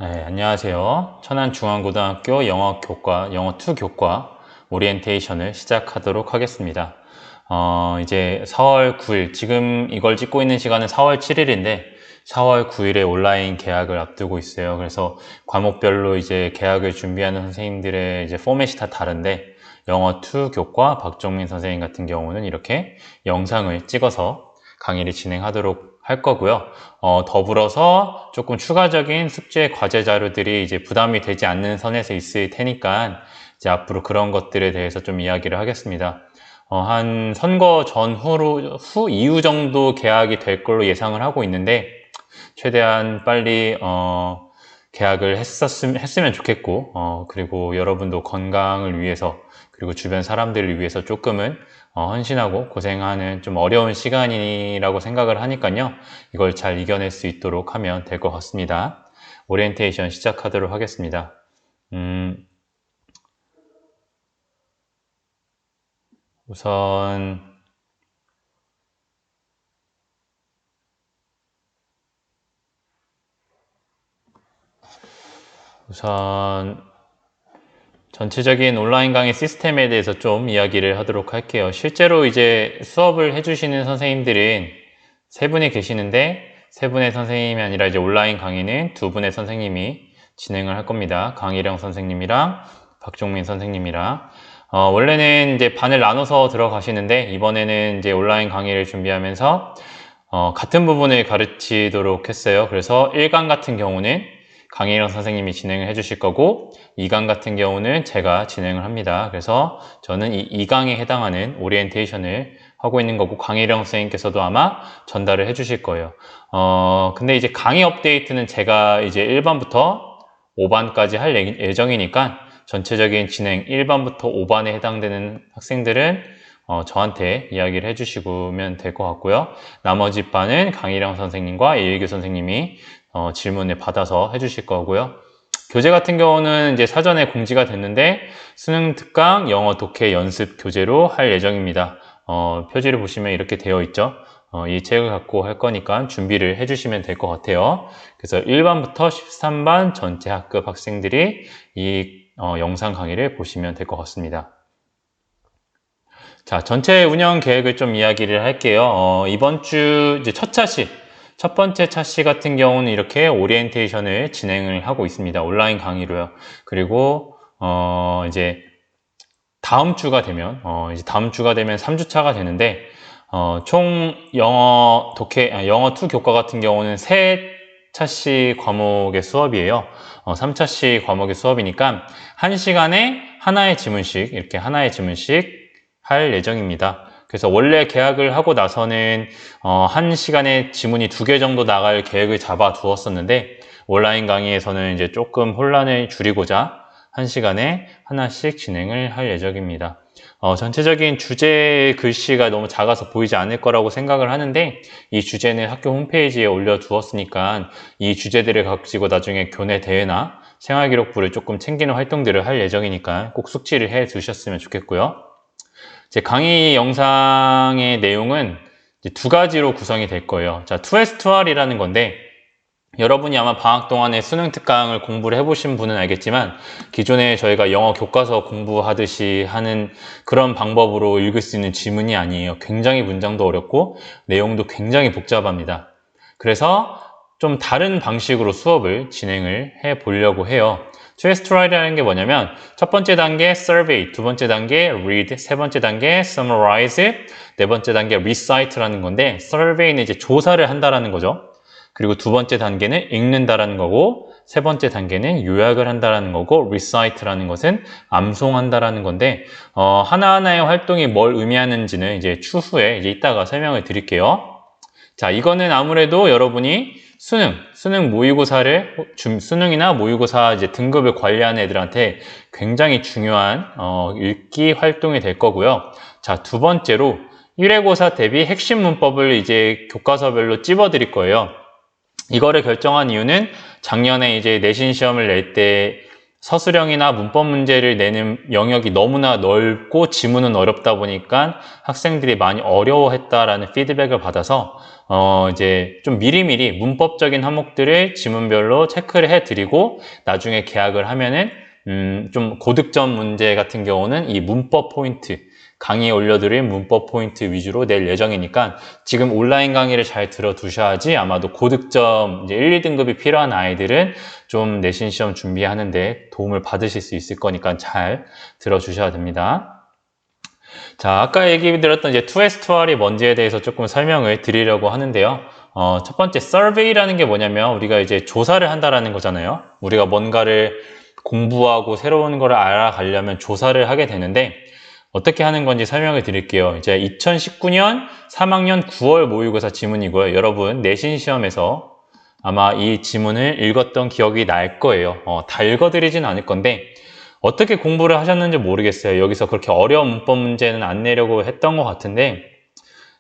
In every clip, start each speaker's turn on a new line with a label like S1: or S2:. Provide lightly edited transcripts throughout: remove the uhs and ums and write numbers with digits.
S1: 네, 안녕하세요. 천안중앙고등학교 영어 2 교과 오리엔테이션을 시작하도록 하겠습니다. 이제 4월 9일, 지금 이걸 찍고 있는 시간은 4월 7일인데 4월 9일에 온라인 개학을 앞두고 있어요. 그래서 과목별로 이제 개학을 준비하는 선생님들의 이제 포맷이 다 다른데 영어 2 교과 박종민 선생님 같은 경우는 이렇게 영상을 찍어서 강의를 진행하도록 할 거고요. 더불어서 조금 추가적인 숙제 과제 자료들이 이제 부담이 되지 않는 선에서 있을 테니까 이제 앞으로 그런 것들에 대해서 좀 이야기를 하겠습니다. 한 선거 후 이후 정도 개학이 될 걸로 예상을 하고 있는데 최대한 빨리 개학을 했으면 좋겠고 그리고 여러분도 건강을 위해서 그리고 주변 사람들을 위해서 조금은 헌신하고 고생하는 좀 어려운 시간이라고 생각을 하니까요. 이걸 잘 이겨낼 수 있도록 하면 될 것 같습니다. 오리엔테이션 시작하도록 하겠습니다. 우선 전체적인 온라인 강의 시스템에 대해서 좀 이야기를 하도록 할게요. 실제로 이제 수업을 해주시는 선생님들은 3분이 계시는데 3분의 선생님이 아니라 이제 온라인 강의는 2분의 선생님이 진행을 할 겁니다. 강희령 선생님이랑 박종민 선생님이랑 원래는 이제 반을 나눠서 들어가시는데 이번에는 이제 온라인 강의를 준비하면서 같은 부분을 가르치도록 했어요. 그래서 1강 같은 경우는 강희령 선생님이 진행을 해주실 거고 2강 같은 경우는 제가 진행을 합니다. 그래서 저는 이 2강에 해당하는 오리엔테이션을 하고 있는 거고 강희령 선생님께서도 아마 전달을 해주실 거예요. 근데 이제 강의 업데이트는 제가 이제 1반부터 5반까지 할 예정이니까 전체적인 진행 1반부터 5반에 해당되는 학생들은 저한테 이야기를 해주시면 될 것 같고요. 나머지 반은 강희령 선생님과 이일규 선생님이 질문을 받아서 해주실 거고요. 교재 같은 경우는 이제 사전에 공지가 됐는데 수능 특강 영어 독해 연습 교재로 할 예정입니다. 표지를 보시면 이렇게 되어 있죠. 이 책을 갖고 할 거니까 준비를 해주시면 될 것 같아요. 그래서 1반부터 13반 전체 학급 학생들이 이 영상 강의를 보시면 될 것 같습니다. 자, 전체 운영 계획을 좀 이야기를 할게요. 이번 주 이제 첫 번째 차시 같은 경우는 이렇게 오리엔테이션을 진행을 하고 있습니다. 온라인 강의로요. 그리고 이제 다음 주가 되면 3주차가 되는데 총 영어 2 교과 같은 경우는 3차시 과목의 수업이에요. 3차시 과목의 수업이니까 1시간에 하나의 지문씩 이렇게 하나의 지문씩 할 예정입니다. 그래서 원래 계약을 하고 나서는 1시간에 지문이 2개 정도 나갈 계획을 잡아 두었었는데 온라인 강의에서는 이제 조금 혼란을 줄이고자 1시간에 하나씩 진행을 할 예정입니다. 전체적인 주제 글씨가 너무 작아서 보이지 않을 거라고 생각을 하는데 이 주제는 학교 홈페이지에 올려두었으니까 이 주제들을 가지고 나중에 교내 대회나 생활기록부를 조금 챙기는 활동들을 할 예정이니까 꼭 숙지를 해 두셨으면 좋겠고요. 제 강의 영상의 내용은 이제 2가지로 구성이 될 거예요. 자, 2S2R이라는 건데 여러분이 아마 방학 동안에 수능 특강을 공부를 해보신 분은 알겠지만 기존에 저희가 영어 교과서 공부하듯이 하는 그런 방법으로 읽을 수 있는 지문이 아니에요. 굉장히 문장도 어렵고 내용도 굉장히 복잡합니다. 그래서 좀 다른 방식으로 수업을 진행을 해 보려고 해요. 2S2R이라는 게 뭐냐면 첫 번째 단계 survey, 두 번째 단계 read, 세 번째 단계 summarize, 네 번째 단계 recite라는 건데 survey는 이제 조사를 한다라는 거죠. 그리고 두 번째 단계는 읽는다라는 거고 세 번째 단계는 요약을 한다라는 거고 recite라는 것은 암송한다라는 건데 하나하나의 활동이 뭘 의미하는지는 이제 추후에 이제 이따가 설명을 드릴게요. 자, 이거는 아무래도 여러분이 수능이나 모의고사 이제 등급을 관리하는 애들한테 굉장히 중요한 읽기 활동이 될 거고요. 자, 두 번째로 1회고사 대비 핵심 문법을 이제 교과서별로 찝어 드릴 거예요. 이거를 결정한 이유는 작년에 이제 내신 시험을 낼 때 서술형이나 문법 문제를 내는 영역이 너무나 넓고 지문은 어렵다 보니까 학생들이 많이 어려워했다라는 피드백을 받아서 이제 좀 미리미리 문법적인 항목들을 지문별로 체크를 해드리고 나중에 계약을 하면은 좀 고득점 문제 같은 경우는 이 문법 포인트, 강의에 올려드릴 문법 포인트 위주로 낼 예정이니까 지금 온라인 강의를 잘 들어두셔야지 아마도 고득점 이제 1, 2등급이 필요한 아이들은 좀 내신 시험 준비하는데 도움을 받으실 수 있을 거니까 잘 들어주셔야 됩니다. 자, 아까 얘기 드렸던 이제 2S2R이 뭔지에 대해서 조금 설명을 드리려고 하는데요. 첫 번째 survey라는 게 뭐냐면 우리가 이제 조사를 한다라는 거잖아요. 우리가 뭔가를 공부하고 새로운 거를 알아가려면 조사를 하게 되는데 어떻게 하는 건지 설명을 드릴게요. 이제 2019년 3학년 9월 모의고사 지문이고요. 여러분 내신 시험에서 아마 이 지문을 읽었던 기억이 날 거예요. 다 읽어드리진 않을 건데 어떻게 공부를 하셨는지 모르겠어요. 여기서 그렇게 어려운 문법 문제는 안 내려고 했던 것 같은데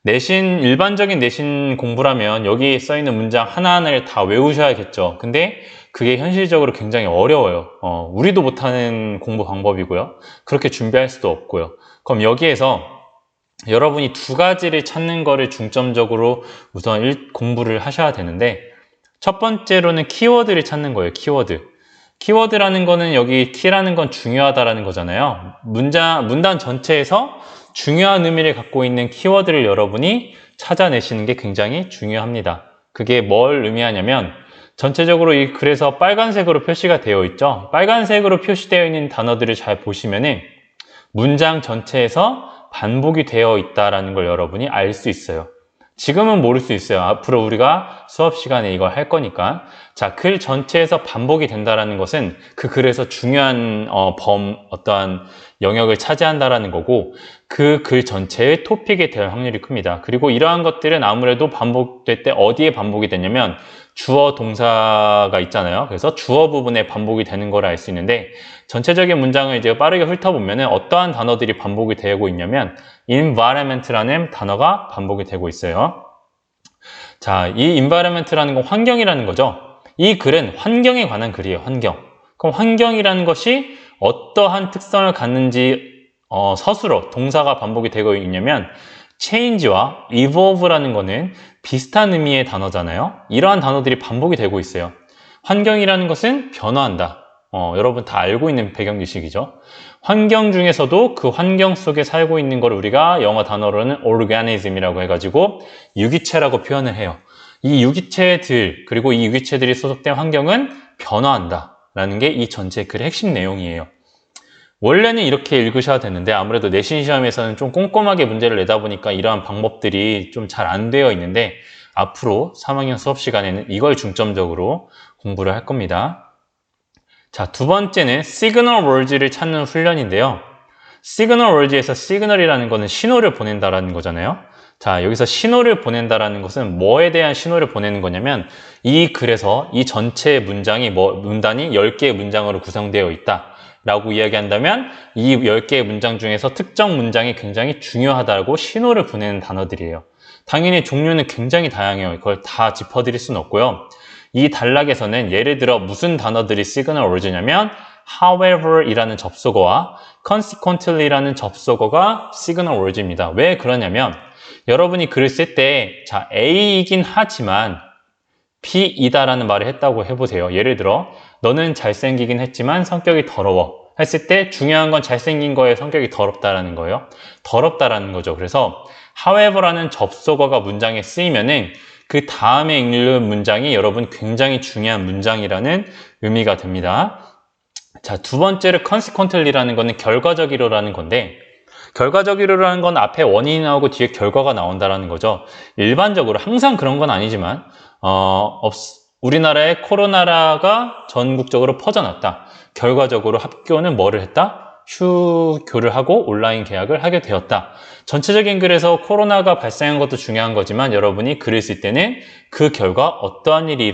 S1: 일반적인 내신 공부라면 여기 써있는 문장 하나하나를 다 외우셔야겠죠. 근데 그게 현실적으로 굉장히 어려워요. 우리도 못하는 공부 방법이고요. 그렇게 준비할 수도 없고요. 그럼 여기에서 여러분이 두 가지를 찾는 거를 중점적으로 우선 공부를 하셔야 되는데 첫 번째로는 키워드를 찾는 거예요. 키워드. 키워드라는 거는 여기 키라는 건 중요하다라는 거잖아요. 문단 전체에서 중요한 의미를 갖고 있는 키워드를 여러분이 찾아내시는 게 굉장히 중요합니다. 그게 뭘 의미하냐면 전체적으로 이 글에서 빨간색으로 표시가 되어 있죠. 빨간색으로 표시되어 있는 단어들을 잘 보시면은 문장 전체에서 반복이 되어 있다는 걸 여러분이 알 수 있어요. 지금은 모를 수 있어요. 앞으로 우리가 수업 시간에 이걸 할 거니까. 자, 글 전체에서 반복이 된다는 것은 그 글에서 중요한 어떠한 영역을 차지한다는 거고 그 글 전체의 토픽이 될 확률이 큽니다. 그리고 이러한 것들은 아무래도 반복될 때 어디에 반복이 되냐면 주어 동사가 있잖아요. 그래서 주어 부분에 반복이 되는 걸 알 수 있는데 전체적인 문장을 이제 빠르게 훑어보면 어떠한 단어들이 반복이 되고 있냐면 environment라는 단어가 반복이 되고 있어요. 자, 이 environment라는 건 환경이라는 거죠. 이 글은 환경에 관한 글이에요. 환경. 그럼 환경이라는 것이 어떠한 특성을 갖는지 서술어, 동사가 반복이 되고 있냐면 change와 evolve라는 거는 비슷한 의미의 단어잖아요. 이러한 단어들이 반복이 되고 있어요. 환경이라는 것은 변화한다. 여러분 다 알고 있는 배경 지식이죠. 환경 중에서도 그 환경 속에 살고 있는 걸 우리가 영어 단어로는 organism이라고 해가지고 유기체라고 표현을 해요. 이 유기체들 그리고 이 유기체들이 소속된 환경은 변화한다 라는 게 이 전체 글의 핵심 내용이에요. 원래는 이렇게 읽으셔야 되는데 아무래도 내신 시험에서는 좀 꼼꼼하게 문제를 내다 보니까 이러한 방법들이 좀 잘 안 되어 있는데 앞으로 3학년 수업 시간에는 이걸 중점적으로 공부를 할 겁니다. 자, 두 번째는 시그널 월즈를 찾는 훈련인데요. 시그널 월즈에서 시그널이라는 거는 신호를 보낸다라는 거잖아요. 자, 여기서 신호를 보낸다라는 것은 뭐에 대한 신호를 보내는 거냐면 이 글에서 이 전체 문장이 문단이 10개의 문장으로 구성되어 있다 라고 이야기한다면 이 10개의 문장 중에서 특정 문장이 굉장히 중요하다고 신호를 보내는 단어들이에요. 당연히 종류는 굉장히 다양해요. 그걸 다 짚어드릴 수는 없고요. 이 단락에서는 예를 들어 무슨 단어들이 시그널 월즈냐면 however 이라는 접속어와 consequently라는 접속어가 시그널 월즈입니다. 왜 그러냐면 여러분이 글을 쓸 때 자 A이긴 하지만 B이다라는 말을 했다고 해보세요. 예를 들어 너는 잘생기긴 했지만 성격이 더러워 했을 때 중요한 건 잘생긴 거에 성격이 더럽다라는 거예요. 더럽다라는 거죠. 그래서 however라는 접속어가 문장에 쓰이면은 그 다음에 읽는 문장이 여러분 굉장히 중요한 문장이라는 의미가 됩니다. 자, 두 번째로 consequently라는 거는 결과적으로라는 건데 결과적으로라는 건 앞에 원인이 나오고 뒤에 결과가 나온다라는 거죠. 일반적으로 항상 그런 건 아니지만 우리나라에 코로나가 전국적으로 퍼져났다. 결과적으로 학교는 뭐를 했다? 휴교를 하고 온라인 계약을 하게 되었다. 전체적인 글에서 코로나가 발생한 것도 중요한 거지만 여러분이 글을 쓸 때는 그 결과 어떠한 일이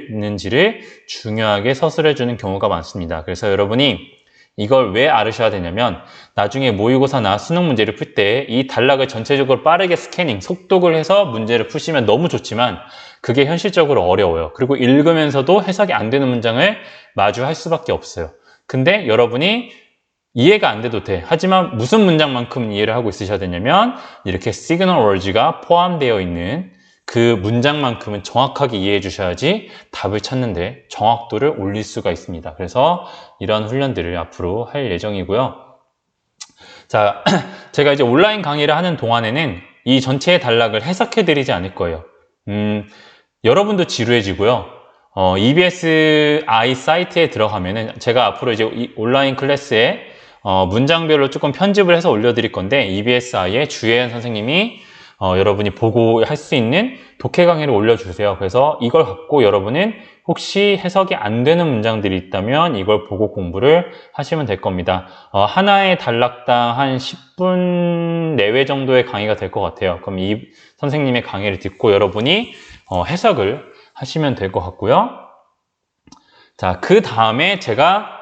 S1: 있는지를 중요하게 서술해주는 경우가 많습니다. 그래서 여러분이 이걸 왜 알으셔야 되냐면 나중에 모의고사나 수능 문제를 풀 때 이 단락을 전체적으로 빠르게 스캐닝, 속독을 해서 문제를 푸시면 너무 좋지만 그게 현실적으로 어려워요. 그리고 읽으면서도 해석이 안 되는 문장을 마주할 수밖에 없어요. 근데 여러분이 이해가 안 돼도 돼. 하지만 무슨 문장만큼 이해를 하고 있으셔야 되냐면 이렇게 시그널 월즈가 포함되어 있는 그 문장만큼은 정확하게 이해해 주셔야지 답을 찾는데 정확도를 올릴 수가 있습니다. 그래서 이런 훈련들을 앞으로 할 예정이고요. 자, 제가 이제 온라인 강의를 하는 동안에는 이 전체의 단락을 해석해 드리지 않을 거예요. 여러분도 지루해지고요. EBS I 사이트에 들어가면은 제가 앞으로 이제 이 온라인 클래스에 문장별로 조금 편집을 해서 올려드릴 건데 EBS I에 주혜연 선생님이 여러분이 보고 할 수 있는 독해 강의를 올려주세요. 그래서 이걸 갖고 여러분은 혹시 해석이 안 되는 문장들이 있다면 이걸 보고 공부를 하시면 될 겁니다. 하나의 단락당 한 10분 내외 정도의 강의가 될 것 같아요. 그럼 이 선생님의 강의를 듣고 여러분이 해석을 하시면 될 것 같고요. 자, 그 다음에 제가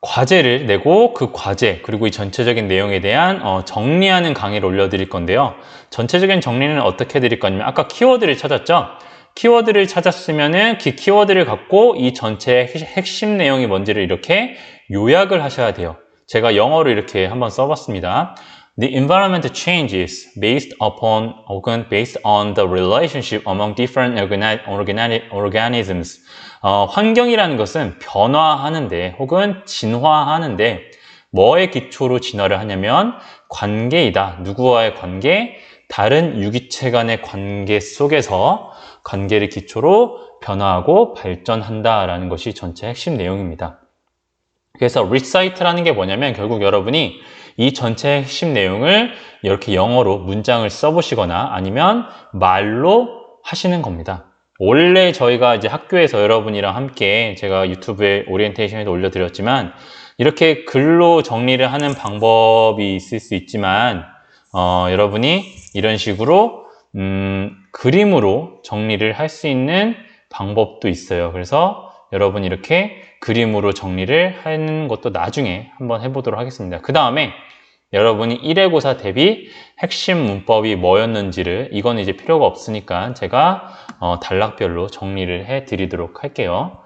S1: 과제를 내고 그 과제 그리고 이 전체적인 내용에 대한 정리하는 강의를 올려드릴 건데요. 전체적인 정리는 어떻게 드릴 거냐면 아까 키워드를 찾았죠? 키워드를 찾았으면은 그 키워드를 갖고 이 전체의 핵심 내용이 뭔지를 이렇게 요약을 하셔야 돼요. 제가 영어로 이렇게 한번 써봤습니다. The environment changes based upon 혹은 based on the relationship among different organisms. 환경이라는 것은 변화하는데 혹은 진화하는데 뭐의 기초로 진화를 하냐면 관계이다. 누구와의 관계? 다른 유기체 간의 관계 속에서 관계를 기초로 변화하고 발전한다라는 것이 전체 핵심 내용입니다. 그래서 recite라는 게 뭐냐면 결국 여러분이 이 전체 핵심 내용을 이렇게 영어로 문장을 써보시거나 아니면 말로 하시는 겁니다. 원래 저희가 이제 학교에서 여러분이랑 함께 제가 유튜브에 오리엔테이션에도 올려드렸지만 이렇게 글로 정리를 하는 방법이 있을 수 있지만 여러분이 이런 식으로 그림으로 정리를 할 수 있는 방법도 있어요. 그래서 여러분 이렇게 그림으로 정리를 하는 것도 나중에 한번 해보도록 하겠습니다. 그 다음에 여러분이 1회고사 대비 핵심 문법이 뭐였는지를 이건 이제 필요가 없으니까 제가 단락별로 정리를 해 드리도록 할게요.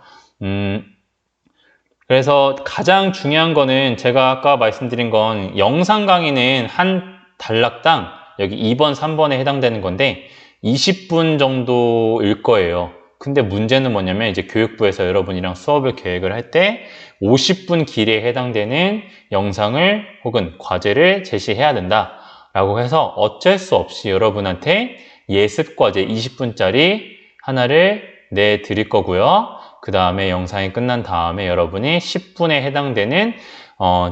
S1: 그래서 가장 중요한 거는 제가 아까 말씀드린 건 영상 강의는 한 단락당 여기 2번, 3번에 해당되는 건데 20분 정도일 거예요. 근데 문제는 뭐냐면 이제 교육부에서 여러분이랑 수업을 계획을 할 때 50분 길이에 해당되는 영상을 혹은 과제를 제시해야 된다 라고 해서 어쩔 수 없이 여러분한테 예습 과제 20분짜리 하나를 내드릴 거고요. 그 다음에 영상이 끝난 다음에 여러분이 10분에 해당되는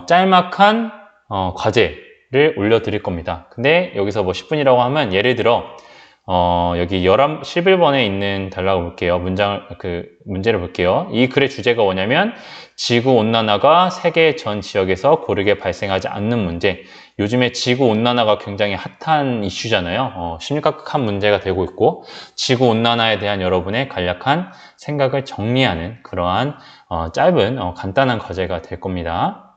S1: 짤막한 과제를 올려드릴 겁니다. 근데 여기서 뭐 10분이라고 하면 예를 들어 여기 11번에 있는 단락을 볼게요. 문제를 볼게요. 이 글의 주제가 뭐냐면 지구온난화가 세계 전 지역에서 고르게 발생하지 않는 문제. 요즘에 지구온난화가 굉장히 핫한 이슈잖아요. 심각한 문제가 되고 있고 지구온난화에 대한 여러분의 간략한 생각을 정리하는 그러한 짧은 간단한 과제가 될 겁니다.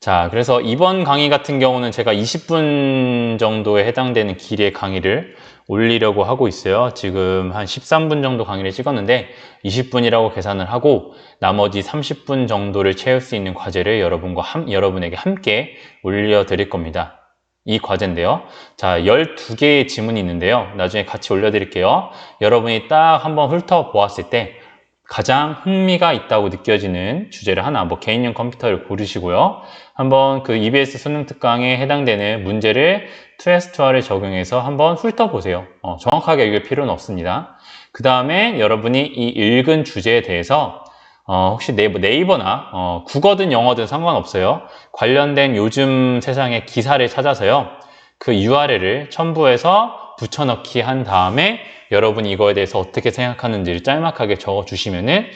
S1: 자, 그래서 이번 강의 같은 경우는 제가 20분 정도에 해당되는 길이의 강의를 올리려고 하고 있어요. 지금 한 13분 정도 강의를 찍었는데 20분이라고 계산을 하고 나머지 30분 정도를 채울 수 있는 과제를 여러분에게 함께 올려드릴 겁니다. 이 과제인데요. 자, 12개의 지문이 있는데요. 나중에 같이 올려드릴게요. 여러분이 딱 한번 훑어보았을 때 가장 흥미가 있다고 느껴지는 주제를 하나, 뭐 개인용 컴퓨터를 고르시고요. 한번 그 EBS 수능 특강에 해당되는 문제를 2S2R을 적용해서 한번 훑어보세요. 정확하게 읽을 필요는 없습니다. 그 다음에 여러분이 이 읽은 주제에 대해서 혹시 네이버나 국어든 영어든 상관없어요. 관련된 요즘 세상의 기사를 찾아서요. 그 URL을 첨부해서 붙여넣기 한 다음에 여러분이 이거에 대해서 어떻게 생각하는지를 짤막하게 적어주시면은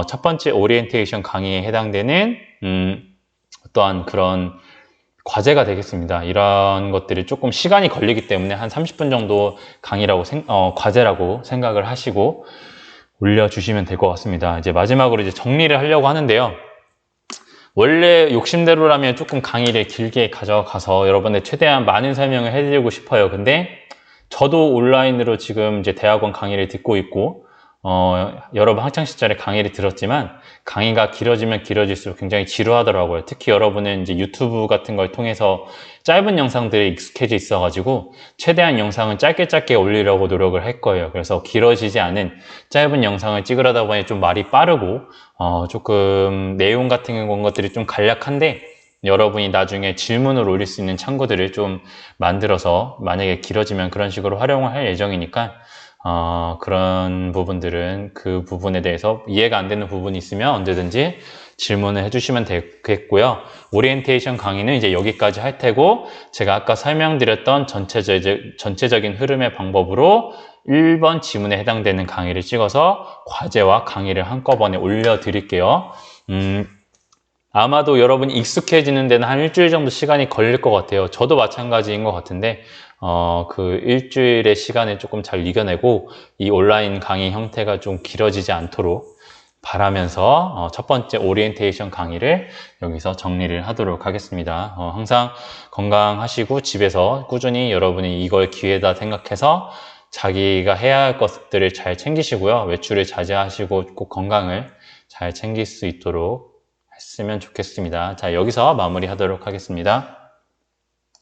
S1: 첫 번째 오리엔테이션 강의에 해당되는 어떠한 그런 과제가 되겠습니다. 이런 것들이 조금 시간이 걸리기 때문에 한 30분 정도 과제라고 생각을 하시고 올려주시면 될 것 같습니다. 이제 마지막으로 이제 정리를 하려고 하는데요. 원래 욕심대로라면 조금 강의를 길게 가져가서 여러분들 최대한 많은 설명을 해드리고 싶어요. 근데 저도 온라인으로 지금 이제 대학원 강의를 듣고 있고 여러 번 학창시절에 강의를 들었지만 강의가 길어지면 길어질수록 굉장히 지루하더라고요. 특히 여러분은 이제 유튜브 같은 걸 통해서 짧은 영상들에 익숙해져 있어가지고 최대한 영상은 짧게 올리려고 노력을 할 거예요. 그래서 길어지지 않은 짧은 영상을 찍으려다 보니 좀 말이 빠르고 조금 내용 같은 것들이 좀 간략한데 여러분이 나중에 질문을 올릴 수 있는 창구들을 좀 만들어서 만약에 길어지면 그런 식으로 활용을 할 예정이니까 그런 부분들은 그 부분에 대해서 이해가 안 되는 부분이 있으면 언제든지 질문을 해주시면 되겠고요. 오리엔테이션 강의는 이제 여기까지 할 테고 제가 아까 설명드렸던 전체적인 흐름의 방법으로 1번 지문에 해당되는 강의를 찍어서 과제와 강의를 한꺼번에 올려드릴게요. 아마도 여러분이 익숙해지는 데는 한 일주일 정도 시간이 걸릴 것 같아요. 저도 마찬가지인 것 같은데 그 일주일의 시간을 조금 잘 이겨내고 이 온라인 강의 형태가 좀 길어지지 않도록 바라면서 첫 번째 오리엔테이션 강의를 여기서 정리를 하도록 하겠습니다. 항상 건강하시고 집에서 꾸준히 여러분이 이걸 기회다 생각해서 자기가 해야 할 것들을 잘 챙기시고요. 외출을 자제하시고 꼭 건강을 잘 챙길 수 있도록 했으면 좋겠습니다. 자, 여기서 마무리하도록 하겠습니다.